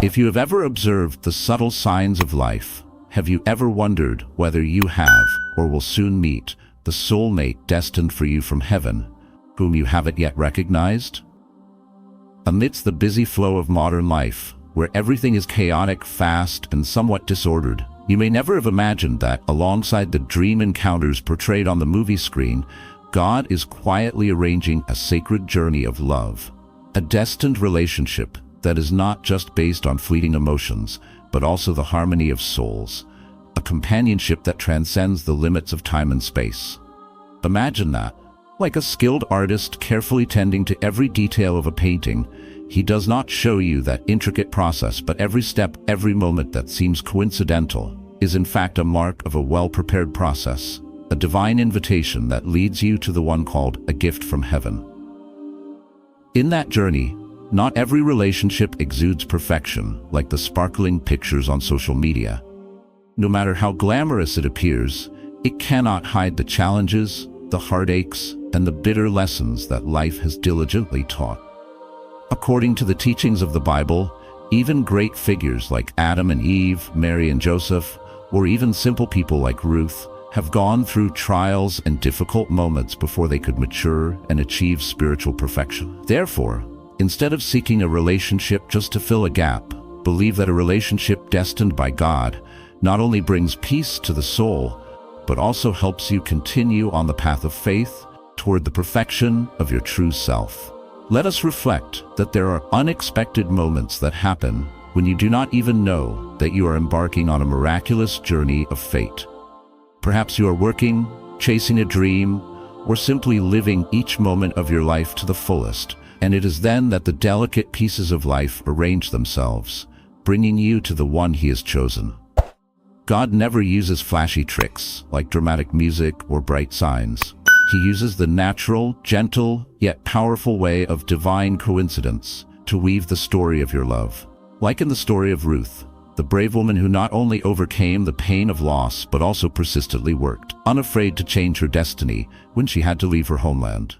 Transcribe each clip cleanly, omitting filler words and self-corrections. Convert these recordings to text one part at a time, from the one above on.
If you have ever observed the subtle signs of life, have you ever wondered whether you have or will soon meet the soulmate destined for you from heaven, whom you haven't yet recognized? Amidst the busy flow of modern life, where everything is chaotic, fast, and somewhat disordered, you may never have imagined that, alongside the dream encounters portrayed on the movie screen, God is quietly arranging a sacred journey of love, a destined relationship that is not just based on fleeting emotions, but also the harmony of souls, a companionship that transcends the limits of time and space. Imagine that. Like a skilled artist carefully tending to every detail of a painting, he does not show you that intricate process, but every step, every moment that seems coincidental is in fact a mark of a well-prepared process, a divine invitation that leads you to the one called a gift from heaven. In that journey, not every relationship exudes perfection like the sparkling pictures on social media. No matter how glamorous it appears, it cannot hide the challenges, the heartaches, and the bitter lessons that life has diligently taught. According to the teachings of the Bible, even great figures like Adam and Eve, Mary and Joseph, or even simple people like Ruth, have gone through trials and difficult moments before they could mature and achieve spiritual perfection. Therefore, instead of seeking a relationship just to fill a gap, believe that a relationship destined by God not only brings peace to the soul, but also helps you continue on the path of faith toward the perfection of your true self. Let us reflect that there are unexpected moments that happen when you do not even know that you are embarking on a miraculous journey of fate. Perhaps you are working, chasing a dream, or simply living each moment of your life to the fullest, and it is then that the delicate pieces of life arrange themselves, bringing you to the one He has chosen. God never uses flashy tricks like dramatic music or bright signs. He uses the natural, gentle, yet powerful way of divine coincidence to weave the story of your love. Like in the story of Ruth, the brave woman who not only overcame the pain of loss but also persistently worked, unafraid to change her destiny when she had to leave her homeland.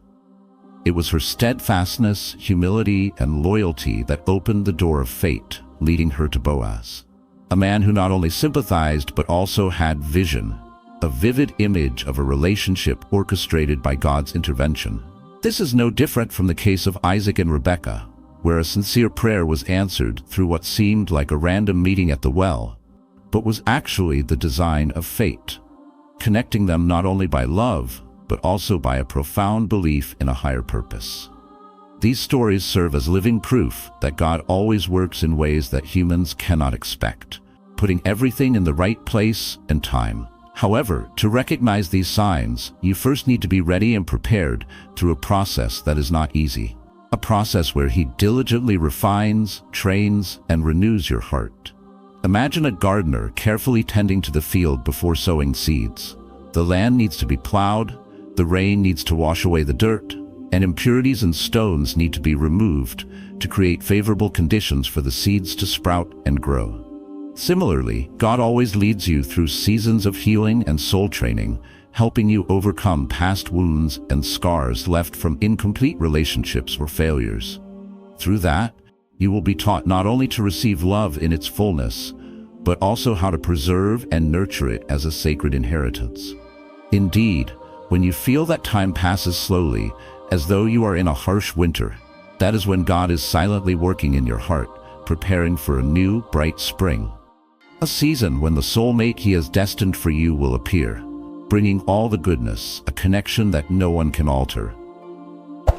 It was her steadfastness, humility, and loyalty that opened the door of fate, leading her to Boaz, a man who not only sympathized but also had vision, a vivid image of a relationship orchestrated by God's intervention. This is no different from the case of Isaac and Rebekah, where a sincere prayer was answered through what seemed like a random meeting at the well, but was actually the design of fate, connecting them not only by love, but also by a profound belief in a higher purpose. These stories serve as living proof that God always works in ways that humans cannot expect, putting everything in the right place and time. However, to recognize these signs, you first need to be ready and prepared through a process that is not easy. A process where He diligently refines, trains, and renews your heart. Imagine a gardener carefully tending to the field before sowing seeds. The land needs to be plowed, the rain needs to wash away the dirt, and impurities and stones need to be removed to create favorable conditions for the seeds to sprout and grow. Similarly, God always leads you through seasons of healing and soul training, helping you overcome past wounds and scars left from incomplete relationships or failures. Through that, you will be taught not only to receive love in its fullness, but also how to preserve and nurture it as a sacred inheritance. Indeed, when you feel that time passes slowly, as though you are in a harsh winter, that is when God is silently working in your heart, preparing for a new, bright spring. A season when the soulmate He has destined for you will appear, bringing all the goodness, a connection that no one can alter.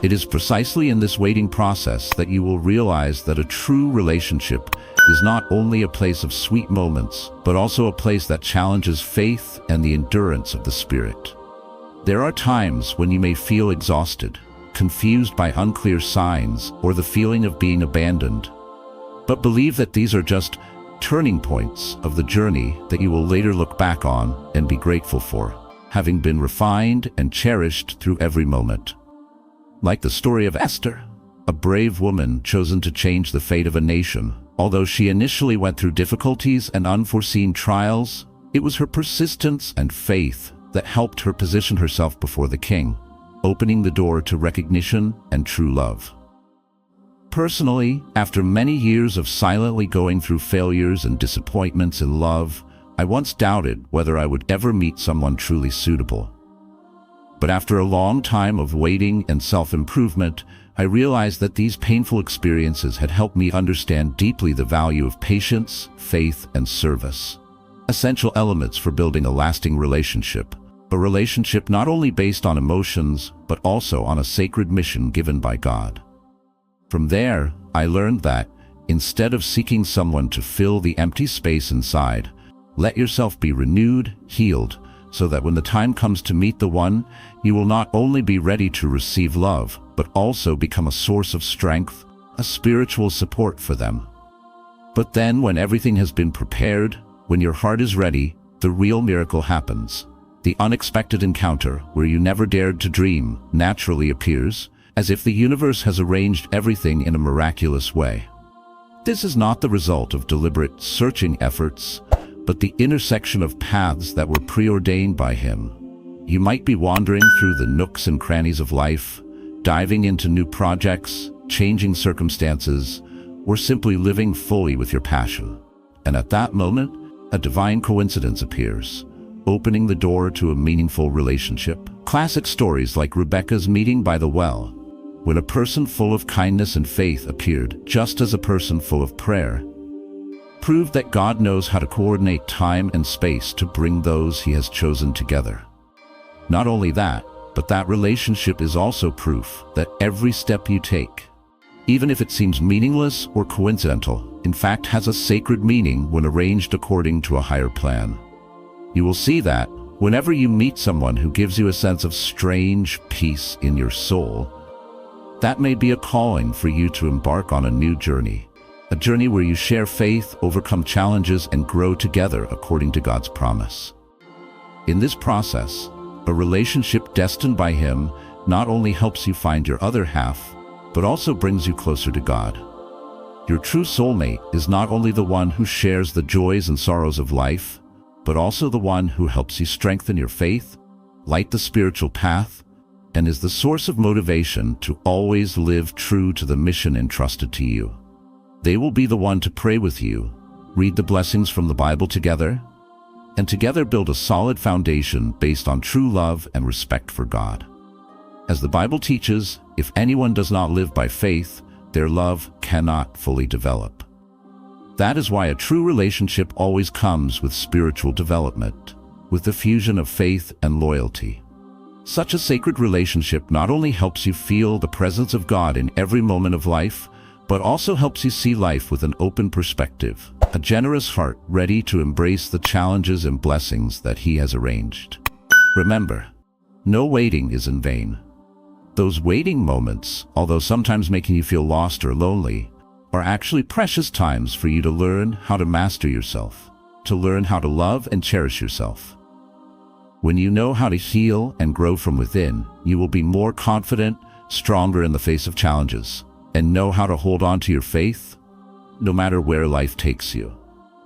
It is precisely in this waiting process that you will realize that a true relationship is not only a place of sweet moments, but also a place that challenges faith and the endurance of the spirit. There are times when you may feel exhausted, confused by unclear signs, or the feeling of being abandoned. But believe that these are just turning points of the journey that you will later look back on and be grateful for, having been refined and cherished through every moment. Like the story of Esther, a brave woman chosen to change the fate of a nation. Although she initially went through difficulties and unforeseen trials, it was her persistence and faith that helped her position herself before the king, opening the door to recognition and true love. Personally, after many years of silently going through failures and disappointments in love, I once doubted whether I would ever meet someone truly suitable. But after a long time of waiting and self-improvement, I realized that these painful experiences had helped me understand deeply the value of patience, faith, and service. Essential elements for building a lasting relationship. A relationship not only based on emotions, but also on a sacred mission given by God. From there, I learned that, instead of seeking someone to fill the empty space inside, let yourself be renewed, healed, so that when the time comes to meet the one, you will not only be ready to receive love, but also become a source of strength, a spiritual support for them. But then, when everything has been prepared, when your heart is ready, the real miracle happens. The unexpected encounter, where you never dared to dream, naturally appears, as if the universe has arranged everything in a miraculous way. This is not the result of deliberate searching efforts, but the intersection of paths that were preordained by Him. You might be wandering through the nooks and crannies of life, diving into new projects, changing circumstances, or simply living fully with your passion. And at that moment, a divine coincidence appears, opening the door to a meaningful relationship. Classic stories like Rebecca's meeting by the well, when a person full of kindness and faith appeared just as a person full of prayer, proved that God knows how to coordinate time and space to bring those He has chosen together. Not only that, but that relationship is also proof that every step you take, even if it seems meaningless or coincidental, in fact has a sacred meaning when arranged according to a higher plan. You will see that whenever you meet someone who gives you a sense of strange peace in your soul, that may be a calling for you to embark on a new journey. A journey where you share faith, overcome challenges, and grow together according to God's promise. In this process, a relationship destined by Him not only helps you find your other half, but also brings you closer to God. Your true soulmate is not only the one who shares the joys and sorrows of life, but also the one who helps you strengthen your faith, light the spiritual path, and is the source of motivation to always live true to the mission entrusted to you. They will be the one to pray with you, read the blessings from the Bible together, and together build a solid foundation based on true love and respect for God. As the Bible teaches, if anyone does not live by faith, their love cannot fully develop. That is why a true relationship always comes with spiritual development, with the fusion of faith and loyalty. Such a sacred relationship not only helps you feel the presence of God in every moment of life, but also helps you see life with an open perspective, a generous heart ready to embrace the challenges and blessings that He has arranged. Remember, no waiting is in vain. Those waiting moments, although sometimes making you feel lost or lonely, are actually precious times for you to learn how to master yourself, to learn how to love and cherish yourself. When you know how to heal and grow from within, you will be more confident, stronger in the face of challenges, and know how to hold on to your faith, no matter where life takes you.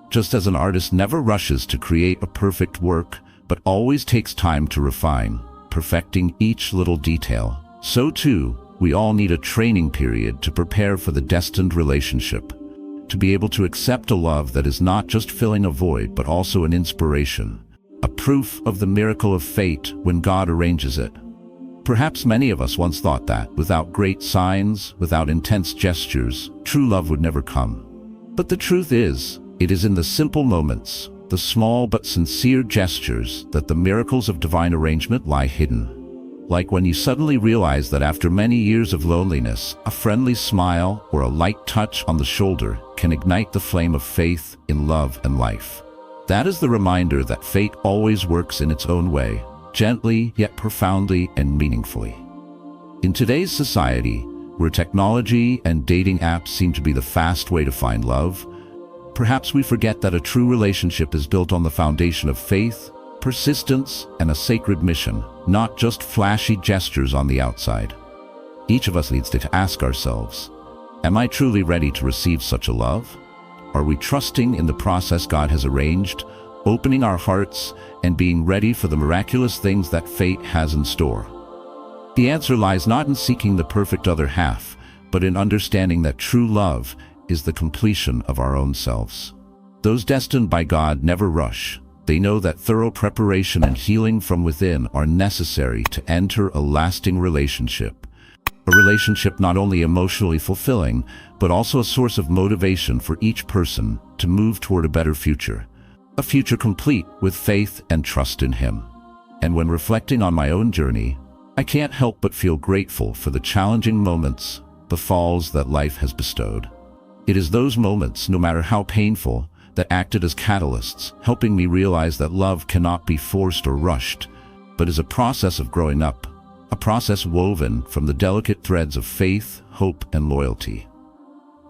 Just as an artist never rushes to create a perfect work, but always takes time to refine, perfecting each little detail, so too, we all need a training period to prepare for the destined relationship, to be able to accept a love that is not just filling a void, but also an inspiration, a proof of the miracle of fate when God arranges it. Perhaps many of us once thought that, without great signs, without intense gestures, true love would never come. But the truth is, it is in the simple moments, the small but sincere gestures, that the miracles of divine arrangement lie hidden. Like when you suddenly realize that after many years of loneliness, a friendly smile or a light touch on the shoulder can ignite the flame of faith in love and life. That is the reminder that fate always works in its own way, gently yet profoundly and meaningfully. In today's society, where technology and dating apps seem to be the fast way to find love, perhaps we forget that a true relationship is built on the foundation of faith, persistence, and a sacred mission, not just flashy gestures on the outside. Each of us needs to ask ourselves, am I truly ready to receive such a love? Are we trusting in the process God has arranged, opening our hearts, and being ready for the miraculous things that fate has in store? The answer lies not in seeking the perfect other half, but in understanding that true love is the completion of our own selves. Those destined by God never rush. They know that thorough preparation and healing from within are necessary to enter a lasting relationship. A relationship not only emotionally fulfilling, but also a source of motivation for each person to move toward a better future. A future complete with faith and trust in Him. And when reflecting on my own journey, I can't help but feel grateful for the challenging moments, the falls that life has bestowed. It is those moments, no matter how painful, that acted as catalysts, helping me realize that love cannot be forced or rushed, but is a process of growing up, a process woven from the delicate threads of faith, hope, and loyalty.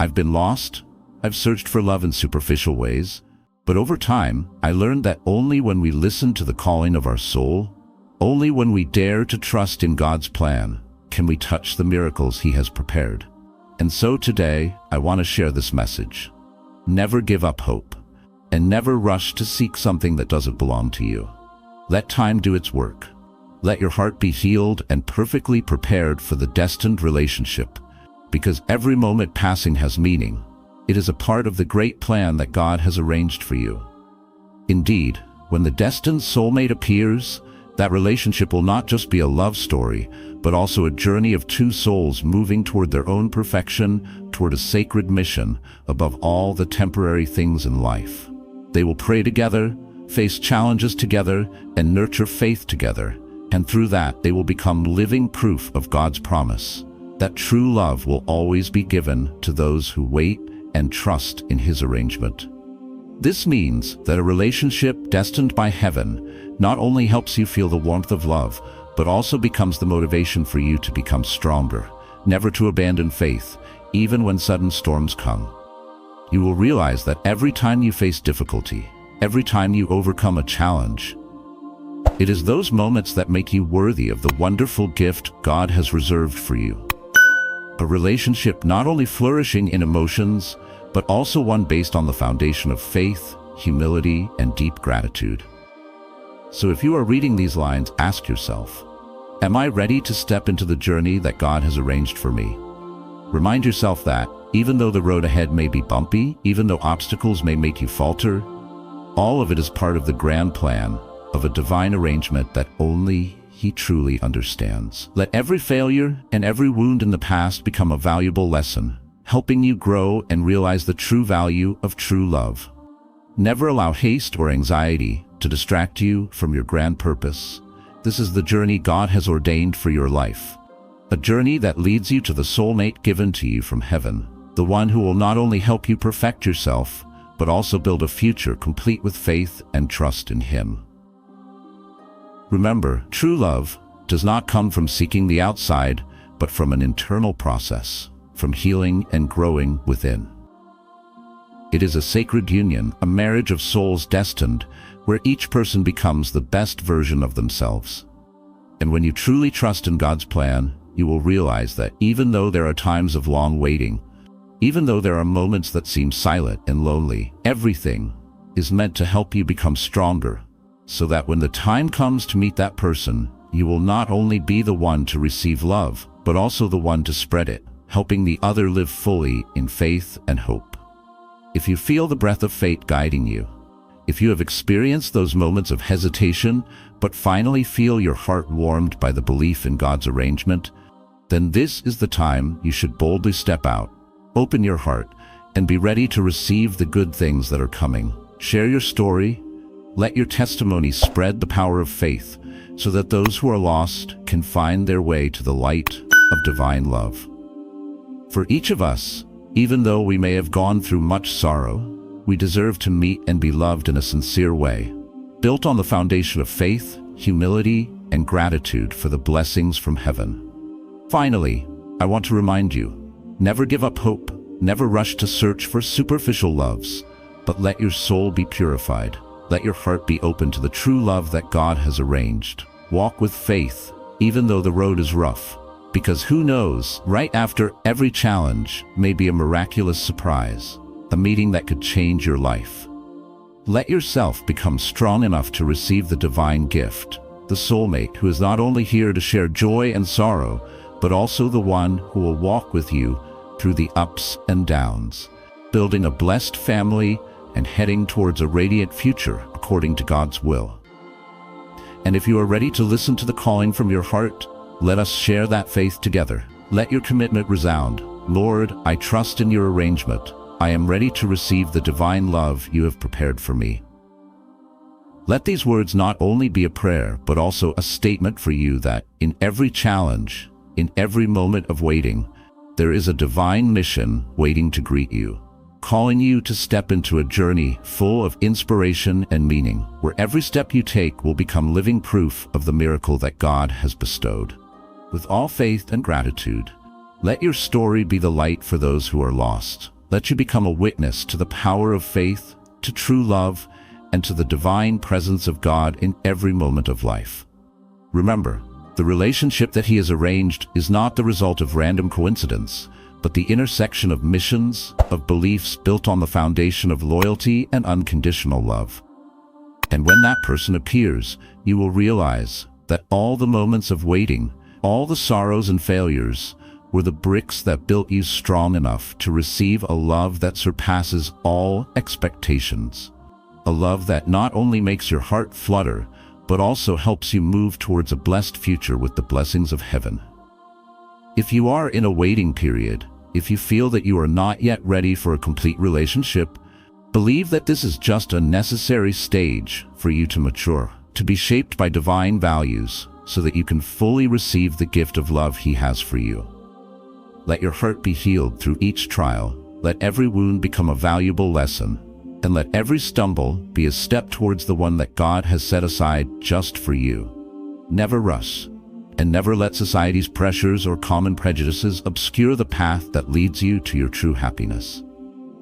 I've been lost, I've searched for love in superficial ways, but over time, I learned that only when we listen to the calling of our soul, only when we dare to trust in God's plan, can we touch the miracles He has prepared. And so today, I want to share this message. Never give up hope, and never rush to seek something that doesn't belong to you. Let time do its work. Let your heart be healed and perfectly prepared for the destined relationship, because every moment passing has meaning. It is a part of the great plan that God has arranged for you. Indeed, when the destined soulmate appears, that relationship will not just be a love story, but also a journey of two souls moving toward their own perfection, toward a sacred mission above all the temporary things in life. They will pray together, face challenges together, and nurture faith together, and through that they will become living proof of God's promise, that true love will always be given to those who wait and trust in His arrangement. This means that a relationship destined by heaven not only helps you feel the warmth of love, but also becomes the motivation for you to become stronger, never to abandon faith, even when sudden storms come. You will realize that every time you face difficulty, every time you overcome a challenge, it is those moments that make you worthy of the wonderful gift God has reserved for you. A relationship not only flourishing in emotions, but also one based on the foundation of faith, humility, and deep gratitude. So if you are reading these lines, ask yourself, am I ready to step into the journey that God has arranged for me? Remind yourself that, even though the road ahead may be bumpy, even though obstacles may make you falter, all of it is part of the grand plan of a divine arrangement that only He truly understands. Let every failure and every wound in the past become a valuable lesson, helping you grow and realize the true value of true love. Never allow haste or anxiety to distract you from your grand purpose. This is the journey God has ordained for your life. A journey that leads you to the soulmate given to you from heaven, the one who will not only help you perfect yourself, but also build a future complete with faith and trust in Him. Remember, true love does not come from seeking the outside, but from an internal process, from healing and growing within. It is a sacred union, a marriage of souls destined, where each person becomes the best version of themselves. And when you truly trust in God's plan, you will realize that even though there are times of long waiting, even though there are moments that seem silent and lonely, everything is meant to help you become stronger, so that when the time comes to meet that person, you will not only be the one to receive love, but also the one to spread it, helping the other live fully in faith and hope. If you feel the breath of fate guiding you, if you have experienced those moments of hesitation, but finally feel your heart warmed by the belief in God's arrangement, then this is the time you should boldly step out, open your heart, and be ready to receive the good things that are coming. Share your story. Let your testimony spread the power of faith, so that those who are lost can find their way to the light of divine love. For each of us, even though we may have gone through much sorrow, we deserve to meet and be loved in a sincere way, built on the foundation of faith, humility, and gratitude for the blessings from heaven. Finally, I want to remind you, never give up hope, never rush to search for superficial loves, but let your soul be purified. Let your heart be open to the true love that God has arranged. Walk with faith, even though the road is rough, because who knows, right after every challenge may be a miraculous surprise, a meeting that could change your life. Let yourself become strong enough to receive the divine gift, the soulmate who is not only here to share joy and sorrow, but also the one who will walk with you through the ups and downs, building a blessed family and heading towards a radiant future according to God's will. And if you are ready to listen to the calling from your heart, let us share that faith together. Let your commitment resound. Lord, I trust in your arrangement. I am ready to receive the divine love you have prepared for me. Let these words not only be a prayer, but also a statement for you that in every challenge, in every moment of waiting, there is a divine mission waiting to greet you, calling you to step into a journey full of inspiration and meaning, where every step you take will become living proof of the miracle that God has bestowed. With all faith and gratitude, let your story be the light for those who are lost. Let you become a witness to the power of faith, to true love, and to the divine presence of God in every moment of life. Remember, the relationship that He has arranged is not the result of random coincidence, but the intersection of missions, of beliefs built on the foundation of loyalty and unconditional love. And when that person appears, you will realize that all the moments of waiting, all the sorrows and failures, were the bricks that built you strong enough to receive a love that surpasses all expectations. A love that not only makes your heart flutter, but also helps you move towards a blessed future with the blessings of heaven. If you are in a waiting period, if you feel that you are not yet ready for a complete relationship, believe that this is just a necessary stage for you to mature, to be shaped by divine values, so that you can fully receive the gift of love He has for you. Let your heart be healed through each trial. Let every wound become a valuable lesson, and let every stumble be a step towards the one that God has set aside just for you. Never rush, and never let society's pressures or common prejudices obscure the path that leads you to your true happiness.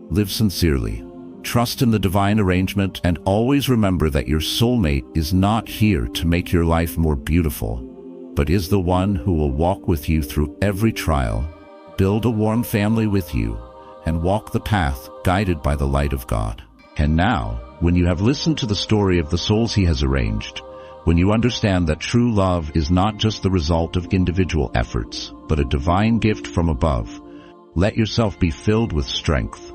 Live sincerely, trust in the divine arrangement, and always remember that your soulmate is not here to make your life more beautiful, but is the one who will walk with you through every trial, build a warm family with you, and walk the path guided by the light of God. And now, when you have listened to the story of the souls He has arranged, when you understand that true love is not just the result of individual efforts, but a divine gift from above, let yourself be filled with strength.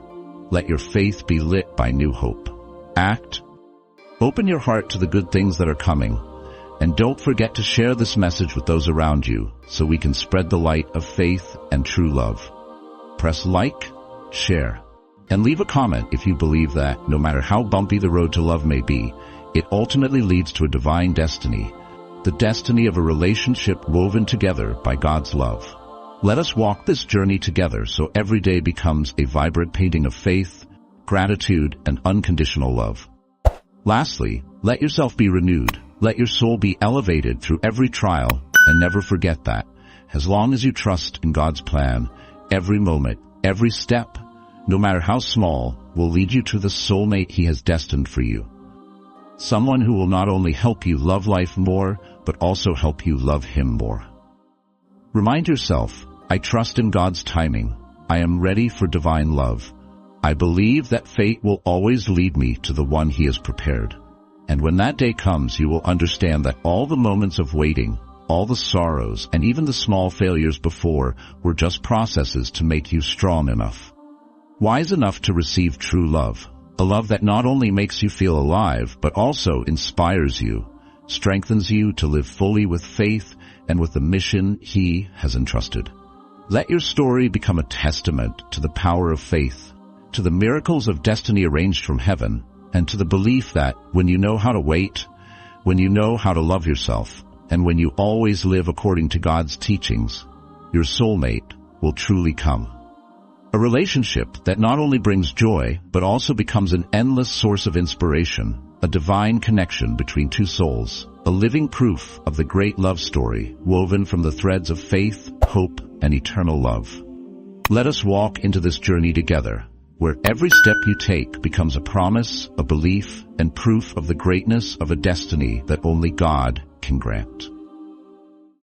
Let your faith be lit by new hope. Act. Open your heart to the good things that are coming, and don't forget to share this message with those around you so we can spread the light of faith and true love. Press like, share, and leave a comment if you believe that, no matter how bumpy the road to love may be, it ultimately leads to a divine destiny, the destiny of a relationship woven together by God's love. Let us walk this journey together so every day becomes a vibrant painting of faith, gratitude, and unconditional love. Lastly, let yourself be renewed. Let your soul be elevated through every trial, and never forget that, as long as you trust in God's plan, every moment, every step, no matter how small, will lead you to the soulmate He has destined for you. Someone who will not only help you love life more, but also help you love Him more. Remind yourself, I trust in God's timing. I am ready for divine love. I believe that fate will always lead me to the one He has prepared. And when that day comes, you will understand that all the moments of waiting, all the sorrows, and even the small failures before were just processes to make you strong enough, wise enough to receive true love. A love that not only makes you feel alive, but also inspires you, strengthens you to live fully with faith and with the mission He has entrusted. Let your story become a testament to the power of faith, to the miracles of destiny arranged from heaven, and to the belief that when you know how to wait, when you know how to love yourself, and when you always live according to God's teachings, your soulmate will truly come. A relationship that not only brings joy, but also becomes an endless source of inspiration, a divine connection between two souls, a living proof of the great love story woven from the threads of faith, hope, and eternal love. Let us walk into this journey together, where every step you take becomes a promise, a belief, and proof of the greatness of a destiny that only God can grant.